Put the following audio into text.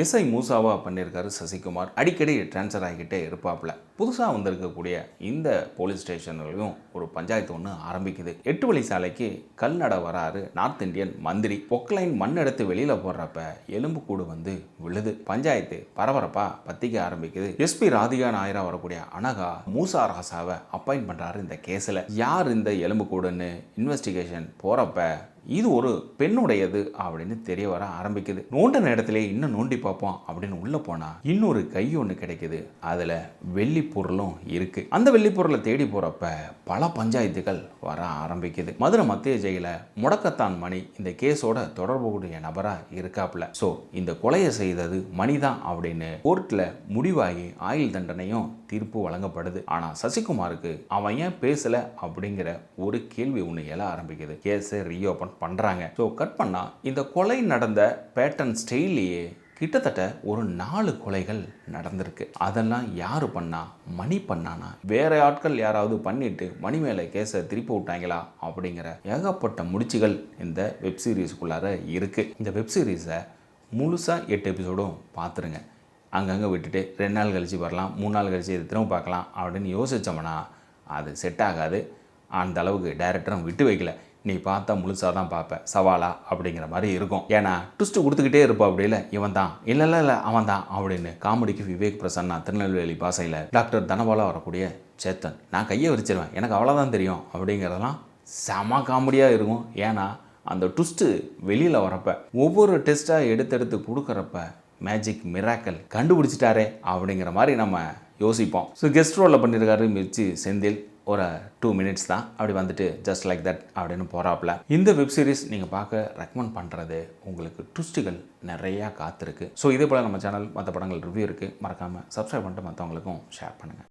SI மூசாவா பண்ணியிருக்காரு சசிகுமார். அடிக்கடி transfer ஆகிக்கிட்டே இருப்பாப்புல. புதுசாக வந்திருக்கக்கூடிய இந்த போலீஸ் ஸ்டேஷன்லையும் ஒரு பஞ்சாயத்து ஒன்று ஆரம்பிக்குது. 8 வழி சாலைக்கு கல்நட வராரு நார்த் இந்தியன் மந்திரி. பொக்லைன் மண் எடுத்து வெளியில் போடுறப்ப எலும்புக்கூடு வந்து விழுது. பஞ்சாயத்து பரபரப்பா பத்திக்க ஆரம்பிக்குது. எஸ்பி ராதிகா நாயரா வரக்கூடிய அனகா மூசா ராசாவை அப்பாயிண்ட் பண்றாரு இந்த கேஸில். யார் இந்த எலும்புக்கூடுன்னு இன்வெஸ்டிகேஷன் போறப்ப இது ஒரு பெண்ணுடையது அப்படின்னு தெரிய வர ஆரம்பிக்குது. நோண்டின இடத்துல இன்னும் நோண்டி பார்ப்போம் அப்படின்னு உள்ள போனா இன்னொரு கை ஒன்று கிடைக்குது. அதுல வெள்ளி பொருளும் இருக்கு. அந்த வெள்ளி பொருளை தேடி போறப்ப பல பஞ்சாயத்துகள் வர ஆரம்பிக்குது. மதுரை மத்திய ஜெயில முடக்கத்தான் மணி இந்த கேஸோட தொடர்புடைய நபரா இருக்காப்ல. ஸோ இந்த கொலையை செய்தது மணிதான் அப்படின்னு கோர்ட்ல முடிவாகி ஆயுள் தண்டனையும் தீர்ப்பு வழங்கப்படுது. ஆனா சசிகுமாருக்கு அவன் ஏன் பேசல அப்படிங்கிற ஒரு கேள்வி ஒன்று எழ ஆரம்பிக்குது. கேஸை ரீஓபன் பண்றாங்க. ஸோ கட் பண்ணா இந்த கொலை நடந்த பேட்டர்ன் ஸ்டைல்லையே கிட்டத்தட்ட ஒரு 4 கொலைகள் நடந்திருக்கு. அதெல்லாம் யாரு பண்ணா? மணி பண்ணானா? வேற ஆட்கள் யாராவது பண்ணிட்டு மணி மேலே கேஸை திருப்பி விட்டாங்களா அப்படிங்கிற ஏகப்பட்ட முடிச்சுகள் இந்த வெப் சீரிஸ்க்குள்ளார இருக்கு. இந்த வெப் சீரிஸை முழுசாக 8 எபிசோடும் பார்த்துருங்க. அங்கங்கே விட்டுட்டு 2 நாள் கழித்து வரலாம், 3 நாள் கழித்து இது திரும்ப பார்க்கலாம் அப்படின்னு யோசித்தோம்னா அது செட் ஆகாது. அந்த அளவுக்கு டைரக்டரும் விட்டு வைக்கல. நீ பார்த்தா முழுசாக தான் பார்ப்பேன், சவாலா அப்படிங்கிற மாதிரி இருக்கும். ஏன்னா ட்விஸ்ட்டு கொடுத்துக்கிட்டே இருப்பா. அப்படி இல்லை இவன் தான், இல்லை அவன் தான் அப்படின்னு. காமெடிக்கு விவேக் பிரசன்னா திருநெல்வேலி பாசையில், டாக்டர் தனபாலா வரக்கூடிய சேத்தன் நான் கையை விரிச்சிருவேன் எனக்கு அவ்வளோதான் தெரியும் அப்படிங்கிறதெல்லாம் செம காமெடியாக இருக்கும். ஏன்னா அந்த ட்விஸ்ட்டு வெளியில் வரப்போ ஒவ்வொரு டெஸ்ட்டாக எடுத்து கொடுக்குறப்ப மேஜிக் மிராக்கல் கண்டுபிடிச்சிட்டாரே அப்படிங்கிற மாதிரி நம்ம யோசிப்போம். ஸோ கெஸ்ட் ரோலில் பண்ணியிருக்காரு மிர்ச்சி செந்தில். ஒரு 2 மினிட்ஸ் தான் அப்படி வந்துட்டு ஜஸ்ட் லைக் தட் அப்படின்னு போகிறாப்புல. இந்த வெப் சீரிஸ் நீங்கள் பார்க்க ரெக்கமெண்ட் பண்ணுறது. உங்களுக்கு ட்விஸ்ட்டுகள் நிறையா காத்திருக்கு. ஸோ இதே போல் நம்ம சேனல் மற்ற படங்கள் ரிவ்யூ இருக்குது. மறக்காமல் சப்ஸ்கிரைப் பண்ணிட்டு மற்றவங்களுக்கும் ஷேர் பண்ணுங்கள்.